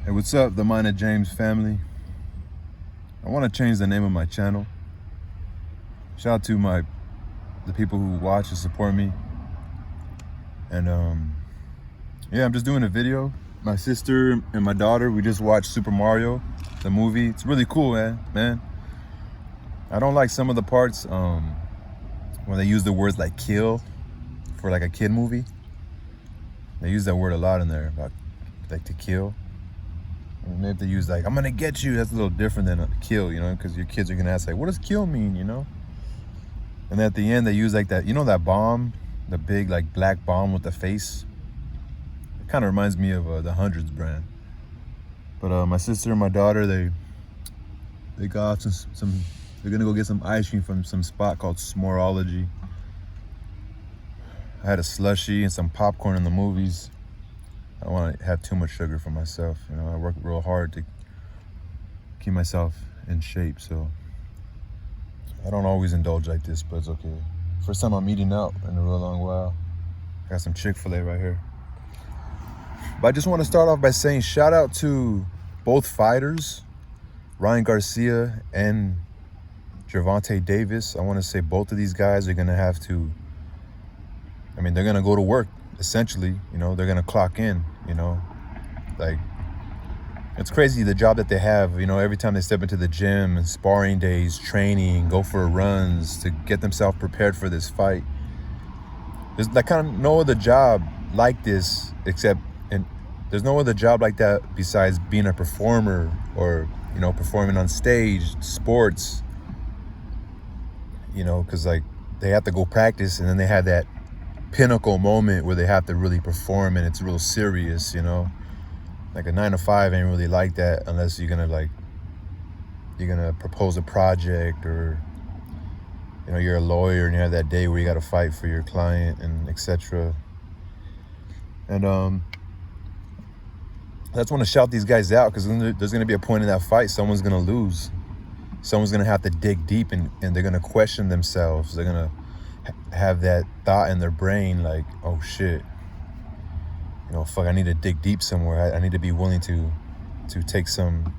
Hey, what's up, the Mine and James family? I want to change the name of my channel. Shout out to the people who watch and support me. And yeah, I'm just doing a video. My sister and my daughter, we just watched Super Mario, the movie. It's really cool, man. I don't like some of the parts when they use the words like kill for like a kid movie. They use that word a lot in there, about like to kill. Maybe if they use like, I'm gonna get you, that's a little different than a kill, you know, because your kids are gonna ask like, what does kill mean, you know? And at the end they use like that, you know, that bomb, the big like black bomb with the face. It kind of reminds me of the Hundreds brand. But my sister and my daughter, they got some, they're gonna go get some ice cream from some spot called S'moreology. I had a slushie and some popcorn in the movies. I don't want to have too much sugar for myself. You know, I work real hard to keep myself in shape, so I don't always indulge like this, but it's okay. First time I'm eating out in a real long while. I got some Chick-fil-A right here. But I just want to start off by saying shout out to both fighters, Ryan Garcia and Gervonta Davis. I want to say both of these guys are going to have to, they're going to go to work. Essentially, you know, they're gonna clock in, you know, like it's crazy the job that they have, you know, every time they step into the gym and sparring days, training, go for runs to get themselves prepared for this fight. There's like kind of no other job like this and there's no other job like that besides being a performer or, you know, performing on stage, sports, you know, because like they have to go practice and then they have that pinnacle moment where they have to really perform and it's real serious, you know. Like a 9-to-5 ain't really like that unless you're gonna propose a project or, you know, you're a lawyer and you have that day where you got to fight for your client and etc. And I just want to shout these guys out because there's gonna be a point in that fight someone's gonna lose. Someone's gonna have to dig deep and they're gonna question themselves. They're gonna have that thought in their brain like, oh shit, you know, fuck, I need to dig deep somewhere. I need to be willing to take some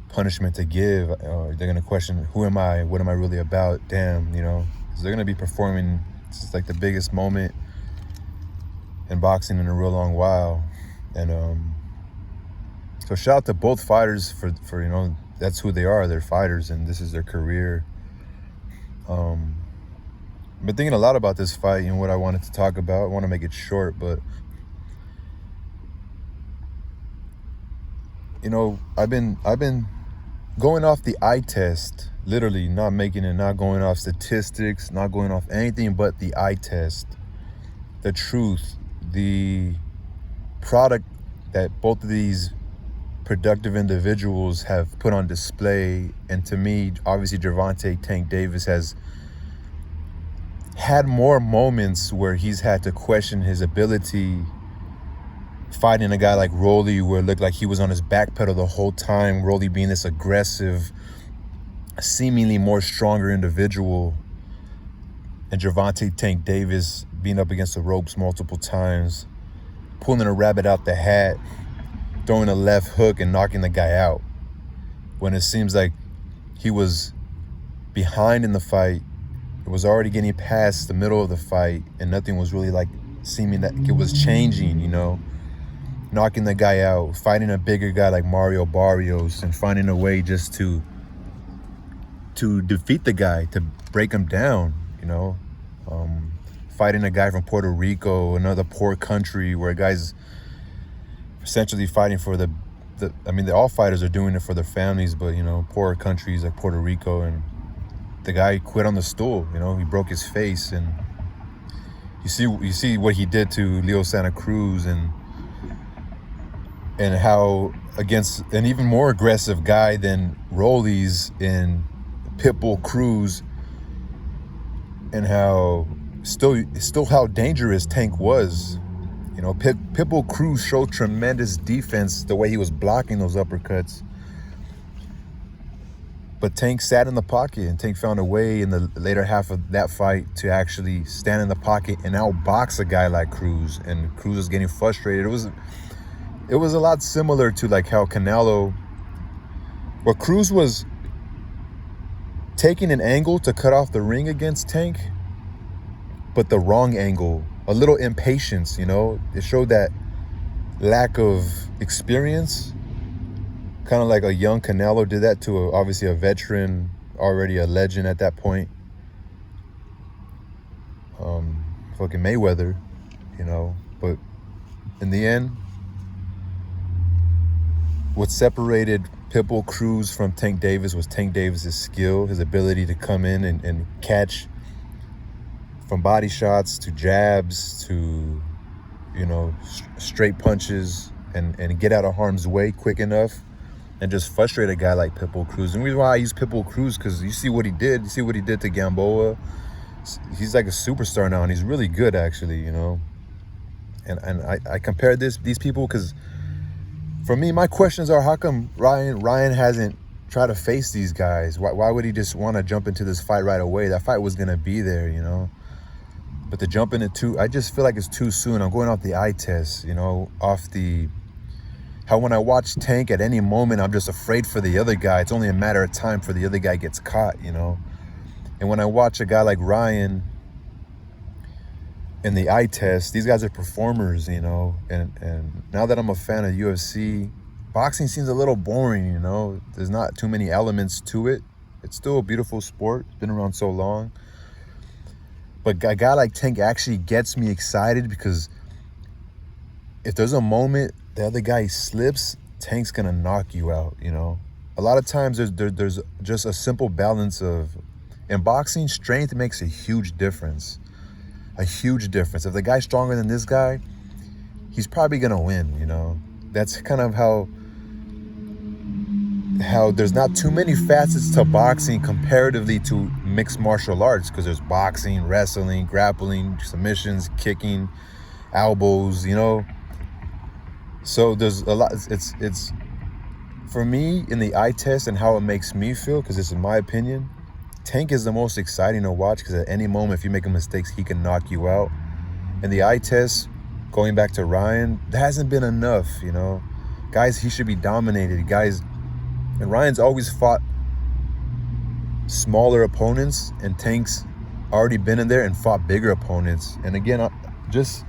punishment to give. They're gonna question, who am I? What am I really about? Damn, you know, so they're gonna be performing. It's like the biggest moment in boxing in a real long while. And so shout out to both fighters for you know, that's who they are. They're fighters and this is their career. I've been thinking a lot about this fight and what I wanted to talk about. I want to make it short, but you know, I've been going off the eye test, literally not making it, not going off statistics, not going off anything but the eye test, the truth, the product that both of these productive individuals have put on display. And to me, obviously Gervonta Tank Davis has had more moments where he's had to question his ability fighting a guy like Rolly, where it looked like he was on his back pedal the whole time. Rolly being this aggressive, seemingly more stronger individual, and Gervonta Tank Davis being up against the ropes multiple times, pulling a rabbit out the hat, throwing a left hook and knocking the guy out when it seems like he was behind in the fight. It was already getting past the middle of the fight and nothing was really like seeming that it was changing, you know. Knocking the guy out, fighting a bigger guy like Mario Barrios and finding a way just to defeat the guy, to break him down, you know. Fighting a guy from Puerto Rico, another poor country where a guy's essentially fighting for all fighters are doing it for their families, but you know, poor countries like Puerto Rico, and the guy quit on the stool, you know, he broke his face. And you see what he did to Leo Santa Cruz and how against an even more aggressive guy than Rolly's in Pitbull Cruz, and how still how dangerous Tank was. You know, Pitbull Cruz showed tremendous defense the way he was blocking those uppercuts. But Tank sat in the pocket, and Tank found a way in the later half of that fight to actually stand in the pocket and outbox a guy like Cruz. And Cruz was getting frustrated. it was a lot similar to like how Canelo, where Cruz was taking an angle to cut off the ring against Tank, but the wrong angle, a little impatience, you know. It showed that lack of experience, kind of like a young Canelo did that to obviously a veteran, already a legend at that point. Fucking Mayweather, you know. But in the end, what separated Pitbull Cruz from Tank Davis was Tank Davis's skill, his ability to come in and catch, from body shots to jabs to, you know, straight punches, and get out of harm's way quick enough and just frustrate a guy like Pitbull Cruz. And the reason why I use Pitbull Cruz, because you see what he did. You see what he did to Gamboa. He's like a superstar now, and he's really good, actually, you know. And I compare these people because, for me, my questions are, how come Ryan hasn't tried to face these guys? Why would he just want to jump into this fight right away? That fight was going to be there, you know. But to jump into I just feel like it's too soon. I'm going off the eye test, you know, how when I watch Tank, at any moment, I'm just afraid for the other guy. It's only a matter of time for the other guy gets caught, you know. And when I watch a guy like Ryan in the eye test, these guys are performers, you know. And now that I'm a fan of UFC, boxing seems a little boring, you know. There's not too many elements to it. It's still a beautiful sport. It's been around so long. But a guy like Tank actually gets me excited, because if there's a moment the other guy slips, Tank's gonna knock you out, you know. A lot of times there's just a simple balance of, in boxing, strength makes a huge difference. A huge difference. If the guy's stronger than this guy, he's probably gonna win, you know. That's kind of how there's not too many facets to boxing comparatively to mixed martial arts, because there's boxing, wrestling, grappling, submissions, kicking, elbows, you know. So there's a lot. It's for me, in the eye test and how it makes me feel, because this is my opinion, Tank is the most exciting to watch, because at any moment, if you make a mistake, he can knock you out. In the eye test, going back to Ryan, that hasn't been enough, you know. Guys, he should be dominated. Guys, and Ryan's always fought smaller opponents, and Tank's already been in there and fought bigger opponents. And again, just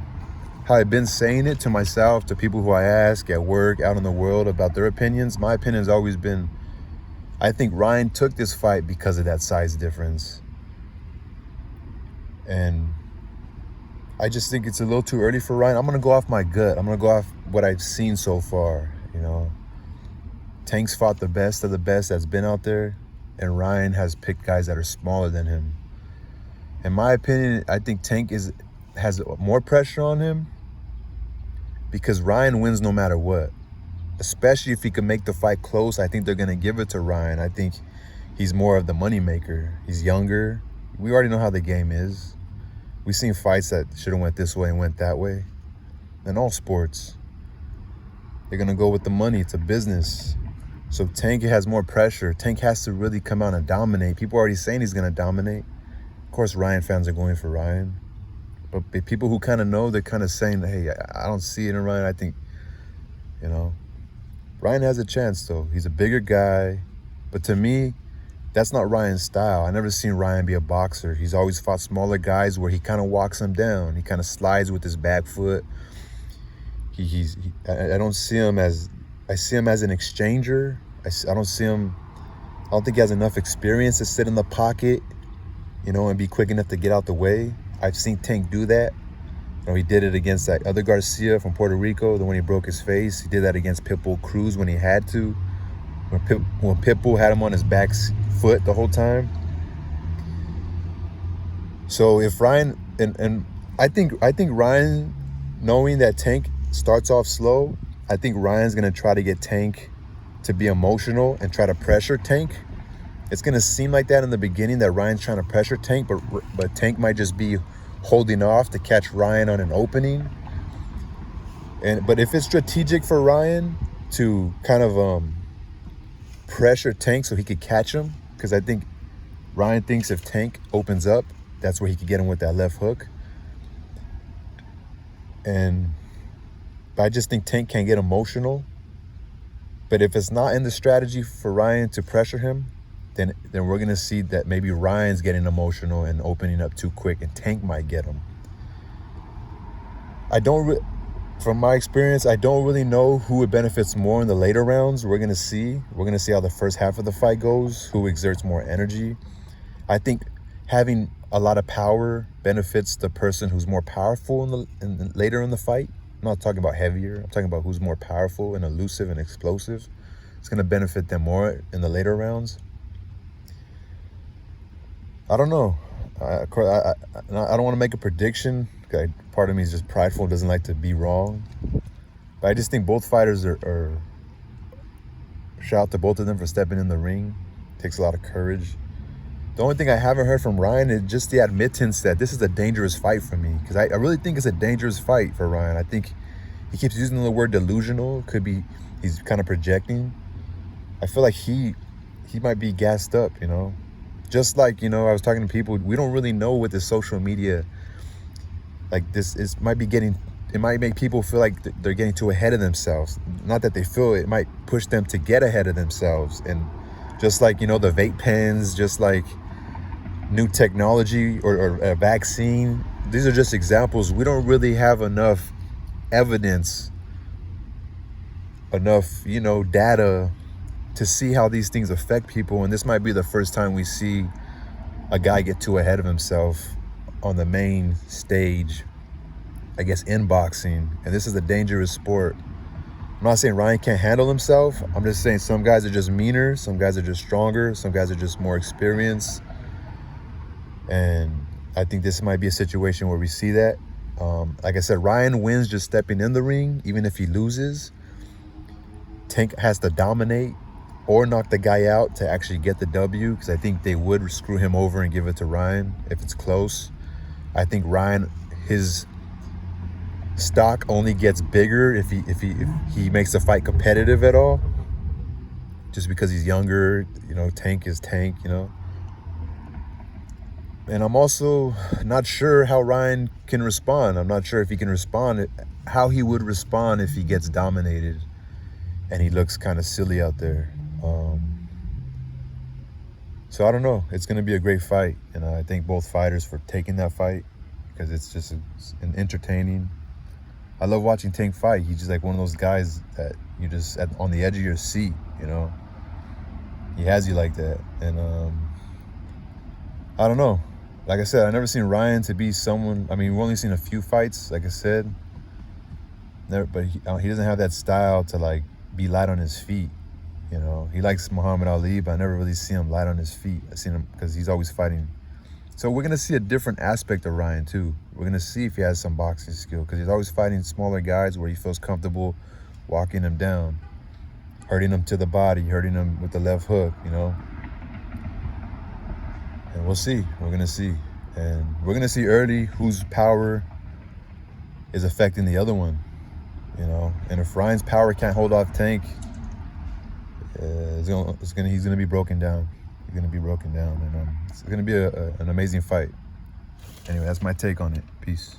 how I've been saying it to myself, to people who I ask at work, out in the world, about their opinions, my opinion's always been, I think Ryan took this fight because of that size difference. And I just think it's a little too early for Ryan. I'm going to go off my gut. I'm going to go off what I've seen so far, you know. Tank's fought the best of the best that's been out there, and Ryan has picked guys that are smaller than him. In my opinion, I think Tank has more pressure on him, because Ryan wins no matter what. Especially if he can make the fight close, I think they're going to give it to Ryan. I think he's more of the moneymaker. He's younger. We already know how the game is. We've seen fights that should have went this way and went that way. In all sports, they're going to go with the money. It's a business. So Tank has more pressure. Tank has to really come out and dominate. People are already saying he's going to dominate. Of course, Ryan fans are going for Ryan. But people who kind of know, they're kind of saying, hey, I don't see it in Ryan. I think, you know, Ryan has a chance, though. He's a bigger guy. But to me, that's not Ryan's style. I never seen Ryan be a boxer. He's always fought smaller guys where he kind of walks them down. He kind of slides with his back foot. I don't see him as, I see him as an exchanger. I don't think he has enough experience to sit in the pocket, you know, and be quick enough to get out the way. I've seen Tank do that. You know, he did it against that other Garcia from Puerto Rico, the one he broke his face. He did that against Pitbull Cruz when he had to. When Pitbull had him on his back foot the whole time. So if Ryan, and I think Ryan, knowing that Tank starts off slow, I think Ryan's gonna try to get Tank to be emotional and try to pressure Tank. It's gonna seem like that in the beginning, that Ryan's trying to pressure Tank, but Tank might just be holding off to catch Ryan on an opening. But if it's strategic for Ryan to kind of pressure Tank so he could catch him, because I think Ryan thinks if Tank opens up, that's where he could get him with that left hook. And But I just think Tank can get emotional. But if it's not in the strategy for Ryan to pressure him, then we're going to see that maybe Ryan's getting emotional and opening up too quick, and Tank might get him. From my experience, I don't really know who it benefits more in the later rounds. We're going to see. We're going to see how the first half of the fight goes, who exerts more energy. I think having a lot of power benefits the person who's more powerful later in the fight. I'm not talking about heavier. I'm talking about who's more powerful and elusive and explosive. It's going to benefit them more in the later rounds. I don't know. I don't want to make a prediction. Okay, part of me is just prideful, doesn't like to be wrong. But I just think both fighters are shout out to both of them for stepping in the ring. It takes a lot of courage. The only thing I haven't heard from Ryan is just the admittance that this is a dangerous fight for me. Because I really think it's a dangerous fight for Ryan. I think he keeps using the word delusional. Could be he's kind of projecting. I feel like he might be gassed up, you know. Just like, I was talking to people, we don't really know what the social media, like this is, it might make people feel like they're getting too ahead of themselves. Not that they feel it might push them to get ahead of themselves. And just like, the vape pens, just like new technology or a vaccine, these are just examples. We don't really have enough evidence, enough, data to see how these things affect people. And this might be the first time we see a guy get too ahead of himself on the main stage, I guess, in boxing. And this is a dangerous sport. I'm not saying Ryan can't handle himself. I'm just saying some guys are just meaner, some guys are just stronger, some guys are just more experienced. And I think this might be a situation where we see that. Like I said, Ryan wins just stepping in the ring. Even if he loses, Tank has to dominate or knock the guy out to actually get the W, because I think they would screw him over and give it to Ryan if it's close. I think Ryan, his stock only gets bigger if he makes the fight competitive at all, just because he's younger. Tank is Tank, And I'm also not sure how Ryan can respond. I'm not sure if he can respond, how he would respond if he gets dominated and he looks kind of silly out there. So I don't know. It's going to be a great fight. And I thank both fighters for taking that fight, because it's just an entertaining. I love watching Tank fight. He's just like one of those guys that you just on the edge of your seat, He has you like that. And I don't know. Like I said, I've never seen Ryan to be someone. I mean, we've only seen a few fights, like I said. But he doesn't have that style to like be light on his feet. He likes Muhammad Ali, but I never really see him light on his feet. I seen him because he's always fighting. So we're gonna see a different aspect of Ryan too. We're gonna see if he has some boxing skill, because he's always fighting smaller guys where he feels comfortable walking them down, hurting them to the body, hurting them with the left hook, And we'll see. We're gonna see, and we're gonna see early whose power is affecting the other one. And if Ryan's power can't hold off Tank, he's gonna be broken down. He's gonna be broken down, and it's gonna be an amazing fight. Anyway, that's my take on it. Peace.